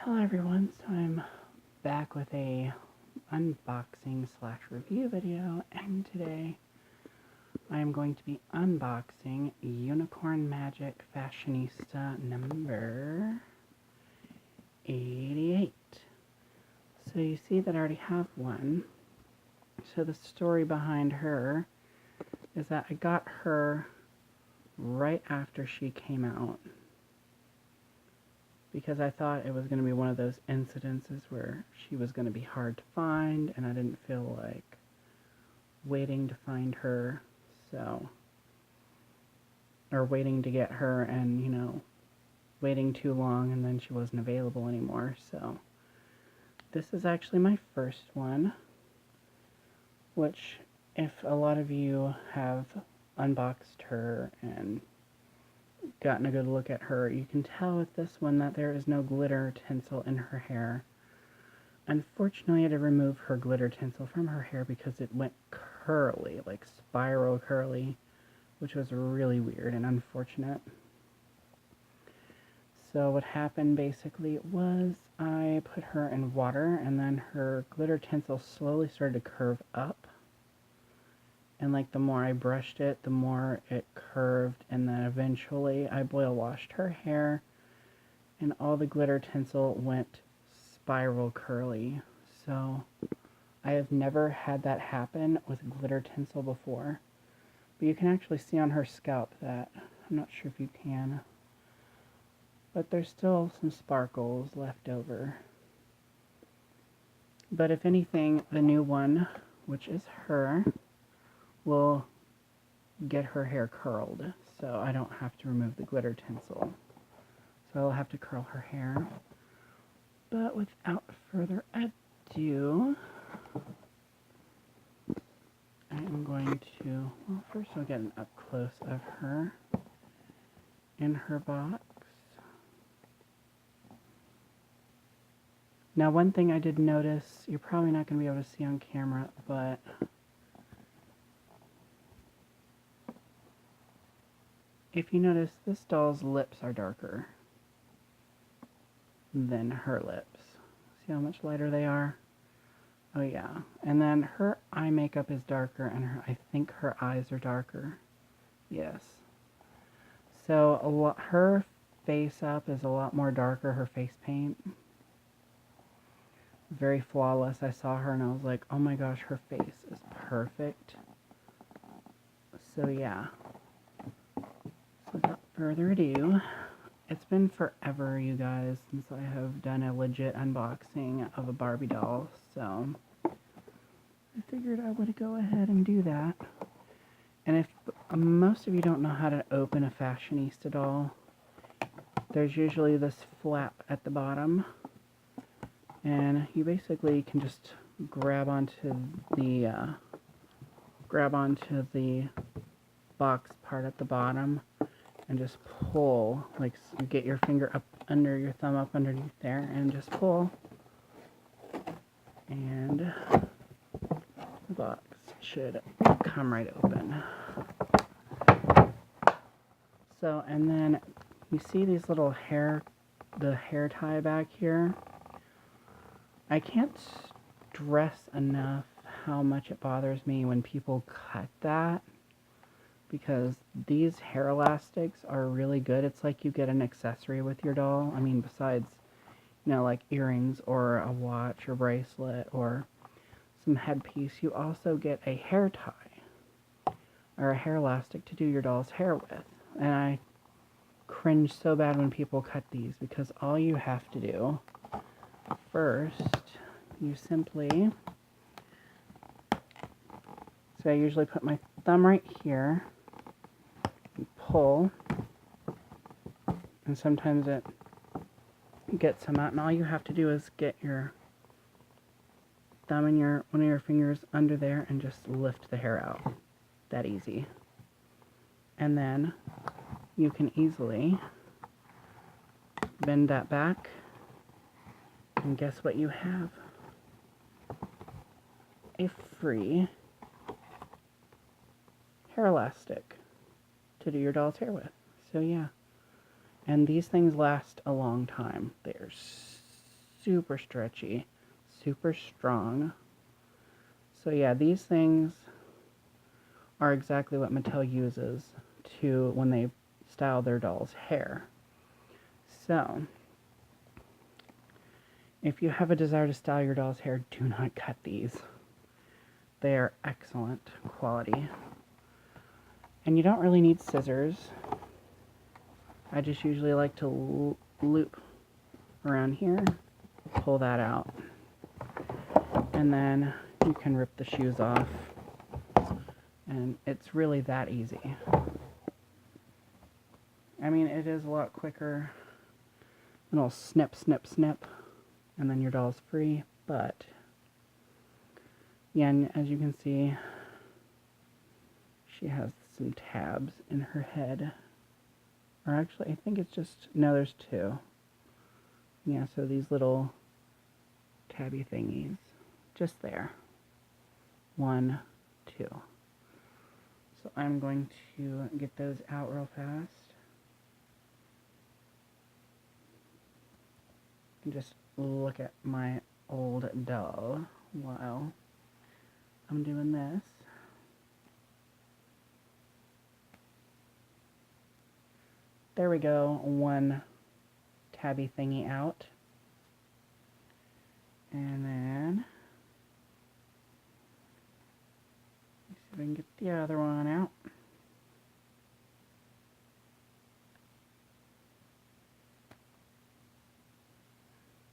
Hello everyone, so I'm back with a unboxing slash review video, and today I am going to be unboxing Unicorn Magic Fashionista number 88. So you see that I already have one. So the story behind her is that I got her right after she came out, because I thought it was going to be one of those incidences where she was going to be hard to find, and I didn't feel like waiting to find her, or waiting to get her and, waiting too long and then she wasn't available anymore. So this is actually my first one, which if a lot of you have unboxed her and gotten a good look at her, you can tell with this one that there is no glitter tinsel in her hair. Unfortunately, I had to remove her glitter tinsel from her hair because it went curly, like spiral curly, which was really weird and unfortunate. So what happened basically was I put her in water, and then her glitter tinsel slowly started to curve up. And like the more I brushed it, the more it curved, and then eventually I boil washed her hair and all the glitter tinsel went spiral curly. So I have never had that happen with glitter tinsel before. But you can actually see on her scalp that, I'm not sure if you can, but there's still some sparkles left over. But if anything, the new one, which is her, will get her hair curled, so I don't have to remove the glitter tinsel. So I'll have to curl her hair. But without further ado, I am going to, well, first I'll get an up close of her in her box. Now, one thing I did notice, you're probably not going to be able to see on camera, but if you notice, this doll's lips are darker than her lips. See how much lighter they are? Oh yeah. And then her eye makeup is darker, and I think her eyes are darker. Yes. So her face up is a lot more darker, her face paint. Very flawless. I saw her and I was like, oh my gosh, her face is perfect. So yeah. Without further ado, it's been forever, you guys, since I have done a legit unboxing of a Barbie doll, so I figured I would go ahead and do that. And if most of you don't know how to open a Fashionista doll, there's usually this flap at the bottom, and you basically can just grab onto the box part at the bottom and just pull, like get your finger up under your thumb up underneath there and just pull, and the box should come right open. So, and then you see these little the hair tie back here. I can't stress enough how much it bothers me when people cut that, because these hair elastics are really good. It's like you get an accessory with your doll. I mean, besides, like earrings or a watch or bracelet or some headpiece, you also get a hair tie or a hair elastic to do your doll's hair with. And I cringe so bad when people cut these, because all you have to do first, you simply, so I usually put my thumb right here, pull, and sometimes it gets some out, and all you have to do is get your thumb and one of your fingers under there and just lift the hair out. That easy. And then you can easily bend that back, and guess what you have? A free hair elastic to do your doll's hair with. So yeah. And these things last a long time. They're super stretchy, super strong. So yeah, these things are exactly what Mattel uses to when they style their doll's hair. So, if you have a desire to style your doll's hair, do not cut these. They are excellent quality. And you don't really need scissors. I just usually like to loop around here, pull that out, and then you can rip the shoes off. And it's really that easy. I mean, it is a lot quicker. A little snip, snip, snip, and then your doll's free. But yeah, and as you can see, she has some tabs in her head. Or actually, I think it's just, no, there's two. Yeah, so these little tabby thingies, just there. 1, 2. So I'm going to get those out real fast. And just look at my old doll while I'm doing this. There we go, one tabby thingy out. And then, let's see if I can get the other one out.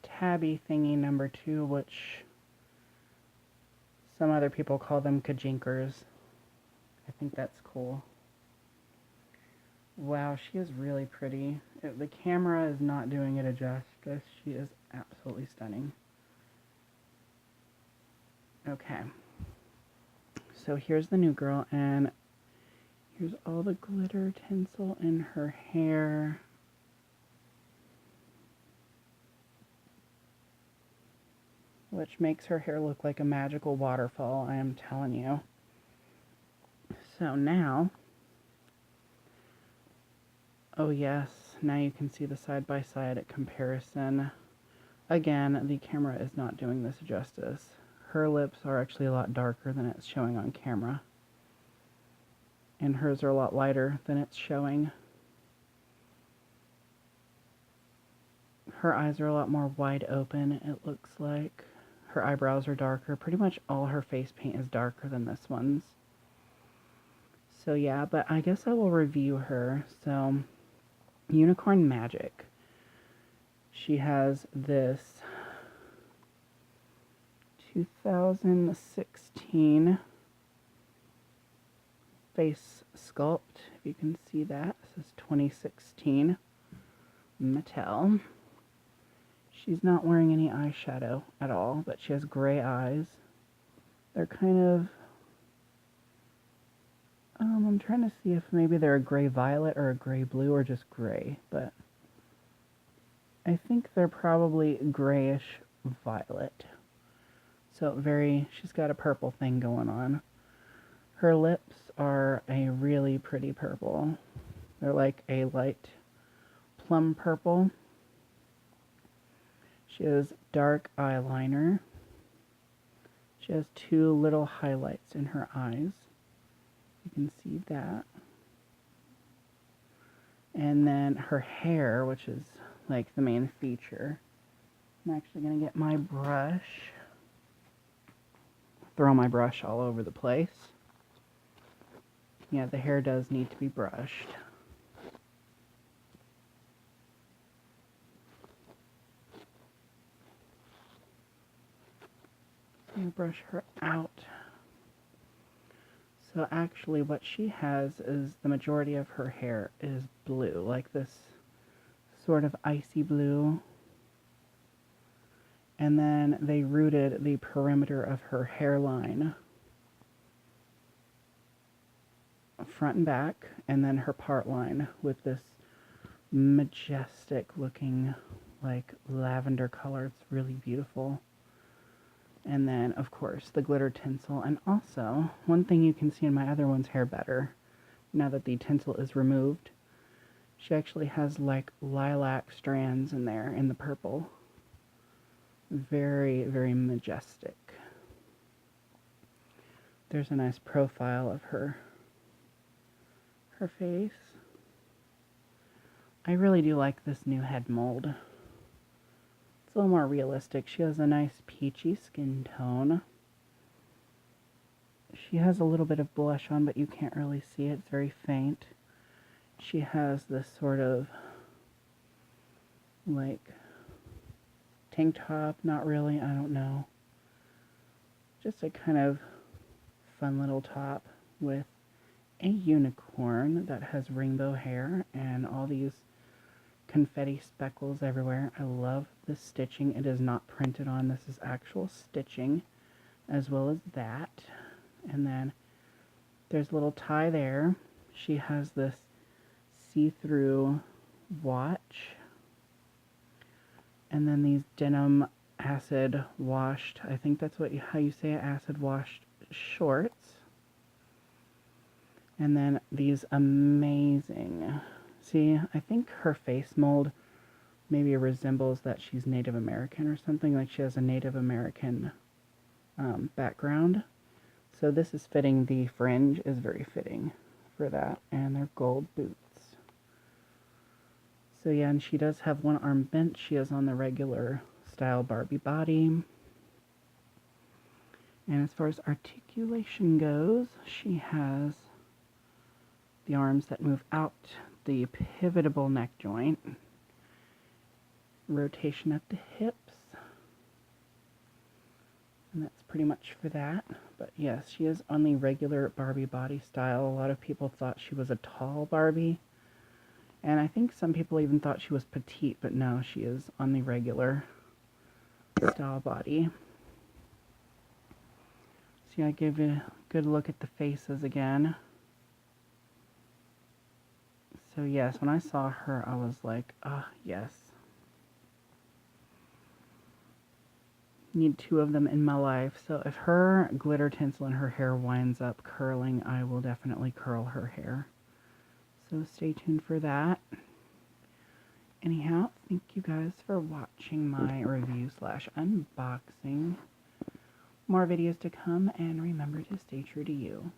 Tabby thingy number 2, which some other people call them kajinkers. I think that's cool. Wow, she is really pretty. The camera is not doing it a justice. She is absolutely stunning. Okay. So here's the new girl, and here's all the glitter tinsel in her hair. Which makes her hair look like a magical waterfall, I am telling you. So now, oh yes, now you can see the side-by-side comparison. Again, the camera is not doing this justice. Her lips are actually a lot darker than it's showing on camera. And hers are a lot lighter than it's showing. Her eyes are a lot more wide open, it looks like. Her eyebrows are darker. Pretty much all her face paint is darker than this one's. So yeah, but I guess I will review her. So, Unicorn Magic. She has this 2016 face sculpt. If you can see that, this is 2016 Mattel. She's not wearing any eyeshadow at all, but she has gray eyes. They're kind of, I'm trying to see if maybe they're a gray violet or a gray blue or just gray, but I think they're probably grayish violet. So she's got a purple thing going on. Her lips are a really pretty purple. They're like a light plum purple. She has dark eyeliner. She has 2 little highlights in her eyes. You can see that. And then her hair, which is like the main feature. I'm actually going to get my brush. Throw my brush all over the place. Yeah, the hair does need to be brushed. I'm going to brush her out. So actually what she has is the majority of her hair is blue, like this sort of icy blue. And then they rooted the perimeter of her hairline front and back, and then her part line with this majestic looking like lavender color. It's really beautiful. And then, of course, the glitter tinsel. And also, one thing you can see in my other one's hair better, now that the tinsel is removed, she actually has like lilac strands in there in the purple. very, very majestic. There's a nice profile of her face. I really do like this new head mold. It's a little more realistic. She has a nice peachy skin tone. She has a little bit of blush on, but you can't really see it. It's very faint. She has this sort of like tank top, not really, I don't know. Just a kind of fun little top with a unicorn that has rainbow hair and all these confetti speckles everywhere. I love the stitching. It is not printed on. This is actual stitching as well as that. And then there's a little tie there. She has this see-through watch. And then these denim acid washed, I think that's how you say it, acid washed shorts. And then these amazing, see, I think her face mold maybe resembles that she's Native American or something, like she has a Native American background. So this is fitting, the fringe is very fitting for that, and they're gold boots. So yeah, and she does have one arm bent. She is on the regular style Barbie body. And as far as articulation goes, she has the arms that move out, the pivotable neck joint, rotation at the hips, and that's pretty much for that. But yes, she is on the regular Barbie body style. A lot of people thought she was a tall Barbie, and I think some people even thought she was petite, but no, she is on the regular style body. See, I gave a good look at the faces again. So yes, when I saw her, I was like, ah, yes. Need two of them in my life. So if her glitter tinsel in her hair winds up curling, I will definitely curl her hair. So stay tuned for that. Anyhow, thank you guys for watching my review/unboxing. More videos to come, and remember to stay true to you.